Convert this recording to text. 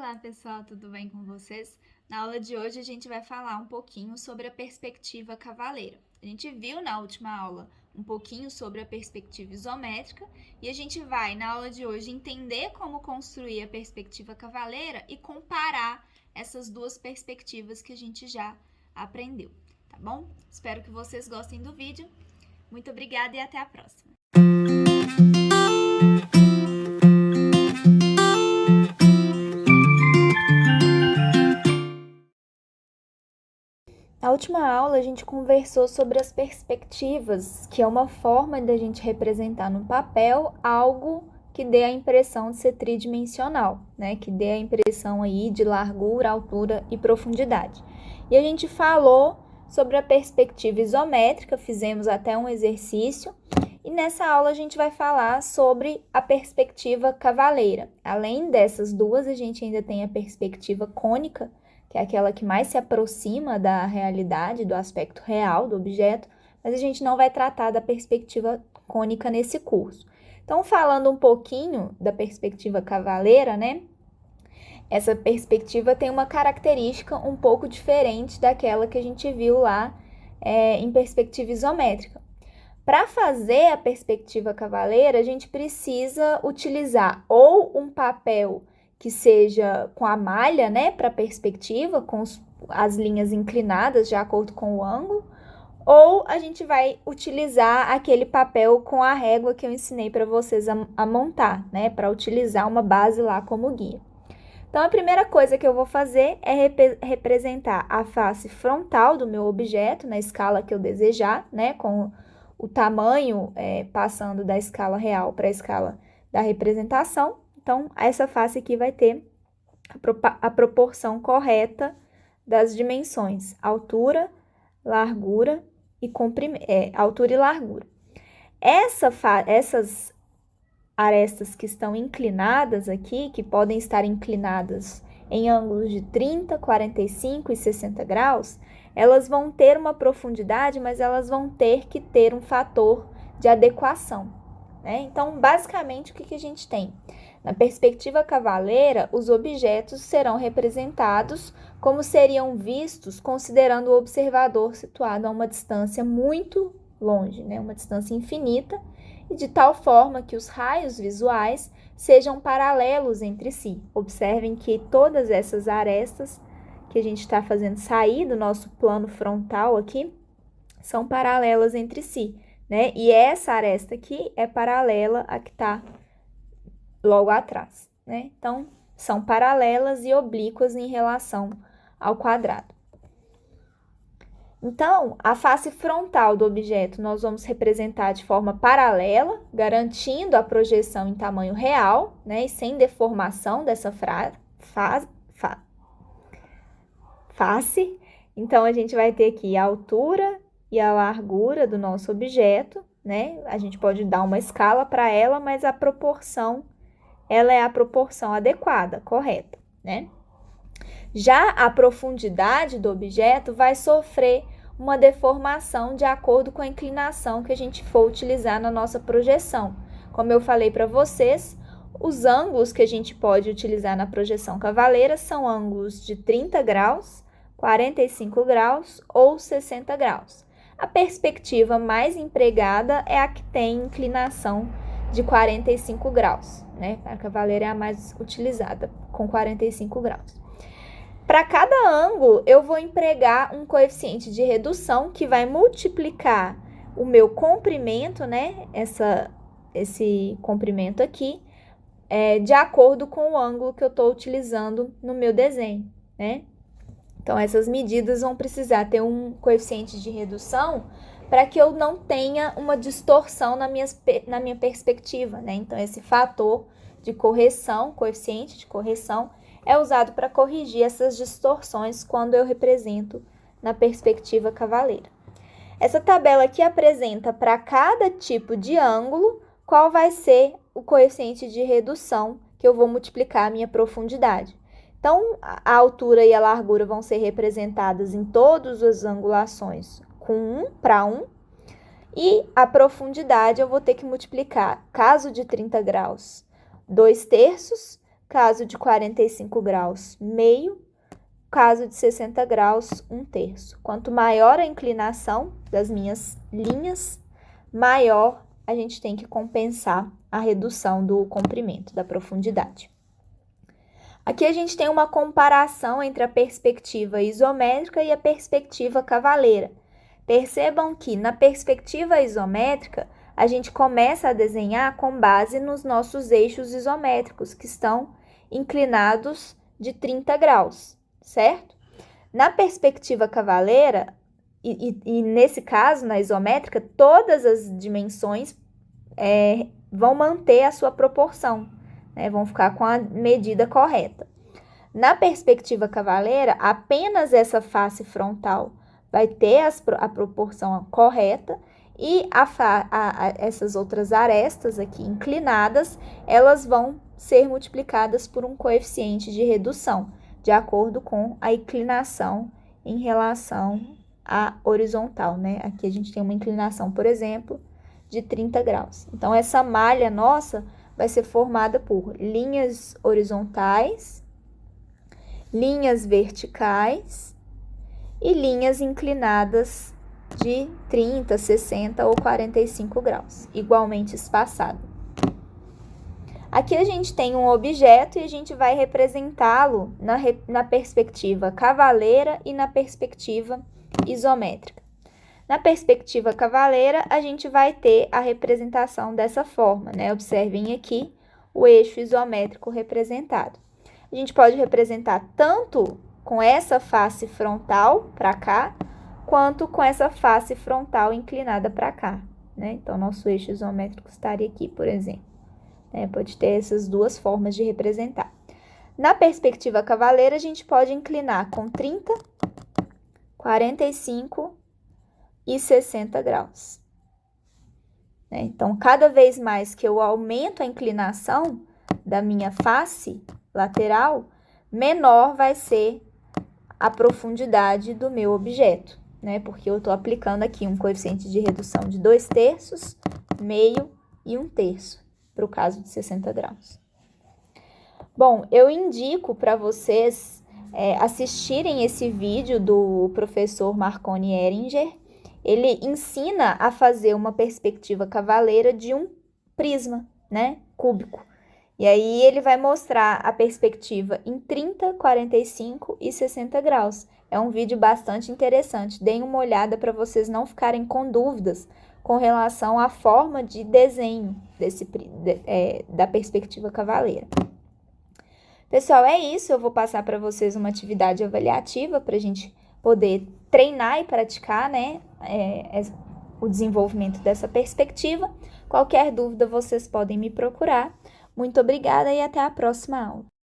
Olá pessoal, tudo bem com vocês? Na aula de hoje a gente vai falar um pouquinho sobre a perspectiva cavaleira. A gente viu na última aula um pouquinho sobre a perspectiva isométrica e a gente vai na aula de hoje entender como construir a perspectiva cavaleira e comparar essas duas perspectivas que a gente já aprendeu, tá bom? Espero que vocês gostem do vídeo. Muito obrigada e até a próxima! Na última aula, a gente conversou sobre as perspectivas, que é uma forma da gente representar no papel algo que dê a impressão de ser tridimensional, né? Que dê a impressão aí de largura, altura e profundidade. E a gente falou sobre a perspectiva isométrica, fizemos até um exercício, e nessa aula a gente vai falar sobre a perspectiva cavaleira. Além dessas duas, a gente ainda tem a perspectiva cônica, que é aquela que mais se aproxima da realidade, do aspecto real do objeto, mas a gente não vai tratar da perspectiva cônica nesse curso. Então, falando um pouquinho da perspectiva cavaleira, né? Essa perspectiva tem uma característica um pouco diferente daquela que a gente viu lá em perspectiva isométrica. Para fazer a perspectiva cavaleira, a gente precisa utilizar ou um papel que seja com a malha, né, para perspectiva, com as linhas inclinadas de acordo com o ângulo, ou a gente vai utilizar aquele papel com a régua que eu ensinei para vocês a montar, né, para utilizar uma base lá como guia. Então, a primeira coisa que eu vou fazer é representar a face frontal do meu objeto na escala que eu desejar, né, com o tamanho passando da escala real para a escala da representação. Então, essa face aqui vai ter a proporção correta das dimensões, altura, largura e altura e largura. Essas arestas que estão inclinadas aqui, que podem estar inclinadas em ângulos de 30, 45 e 60 graus, elas vão ter uma profundidade, mas elas vão ter que ter um fator de adequação, né? Então, basicamente, o que a gente tem? Na perspectiva cavaleira, os objetos serão representados como seriam vistos considerando o observador situado a uma distância muito longe, né? Uma distância infinita, e de tal forma que os raios visuais sejam paralelos entre si. Observem que todas essas arestas que a gente está fazendo sair do nosso plano frontal aqui são paralelas entre si, né? E essa aresta aqui é paralela à que está logo atrás, né? Então, são paralelas e oblíquas em relação ao quadrado. Então, a face frontal do objeto nós vamos representar de forma paralela, garantindo a projeção em tamanho real, né, e sem deformação dessa face. Então, a gente vai ter aqui a altura e a largura do nosso objeto, né? A gente pode dar uma escala para ela, mas a proporção, ela é a proporção adequada, correta, né? Já a profundidade do objeto vai sofrer uma deformação de acordo com a inclinação que a gente for utilizar na nossa projeção. Como eu falei para vocês, os ângulos que a gente pode utilizar na projeção cavaleira são ângulos de 30 graus, 45 graus ou 60 graus. A perspectiva mais empregada é a que tem inclinação de 45 graus, né? A cavaleira é a mais utilizada, com 45 graus. Para cada ângulo, eu vou empregar um coeficiente de redução que vai multiplicar o meu comprimento, né? Esse comprimento aqui, de acordo com o ângulo que eu estou utilizando no meu desenho, né? Então, essas medidas vão precisar ter um coeficiente de redução para que eu não tenha uma distorção na minha perspectiva, né? Então, esse fator de correção, coeficiente de correção, é usado para corrigir essas distorções quando eu represento na perspectiva cavaleira. Essa tabela aqui apresenta para cada tipo de ângulo qual vai ser o coeficiente de redução que eu vou multiplicar a minha profundidade. Então, a altura e a largura vão ser representadas em todas as angulações com 1 para 1, e a profundidade eu vou ter que multiplicar, caso de 30 graus, 2/3, caso de 45 graus, meio, caso de 60 graus, 1/3. Quanto maior a inclinação das minhas linhas, maior a gente tem que compensar a redução do comprimento, da profundidade. Aqui a gente tem uma comparação entre a perspectiva isométrica e a perspectiva cavaleira. Percebam que na perspectiva isométrica, a gente começa a desenhar com base nos nossos eixos isométricos, que estão inclinados de 30 graus, certo? Na perspectiva cavaleira, e nesse caso, na isométrica, todas as dimensões vão manter a sua proporção, né? Vão ficar com a medida correta. Na perspectiva cavaleira, apenas essa face frontal vai ter a proporção correta e essas outras arestas aqui inclinadas, elas vão ser multiplicadas por um coeficiente de redução, de acordo com a inclinação em relação à horizontal, né? Aqui a gente tem uma inclinação, por exemplo, de 30 graus. Então, essa malha nossa vai ser formada por linhas horizontais, linhas verticais e linhas inclinadas de 30, 60 ou 45 graus, igualmente espaçado. Aqui a gente tem um objeto e a gente vai representá-lo na perspectiva cavaleira e na perspectiva isométrica. Na perspectiva cavaleira, a gente vai ter a representação dessa forma, né? Observem aqui o eixo isométrico representado. A gente pode representar tanto com essa face frontal para cá, quanto com essa face frontal inclinada para cá, né? Então, nosso eixo isométrico estaria aqui, por exemplo. Pode ter essas duas formas de representar. Na perspectiva cavaleira, a gente pode inclinar com 30, 45 e 60 graus. Então, cada vez mais que eu aumento a inclinação da minha face lateral, menor vai ser a profundidade do meu objeto, né? Porque eu estou aplicando aqui um coeficiente de redução de 2/3, meio e 1/3, para o caso de 60 graus. Bom, eu indico para vocês assistirem esse vídeo do professor Marconi Ehringer. Ele ensina a fazer uma perspectiva cavaleira de um prisma, né, cúbico. E aí ele vai mostrar a perspectiva em 30, 45 e 60 graus. É um vídeo bastante interessante. Deem uma olhada para vocês não ficarem com dúvidas com relação à forma de desenho da perspectiva cavaleira. Pessoal, é isso. Eu vou passar para vocês uma atividade avaliativa para a gente poder treinar e praticar, né, o desenvolvimento dessa perspectiva. Qualquer dúvida, vocês podem me procurar. Muito obrigada e até a próxima aula.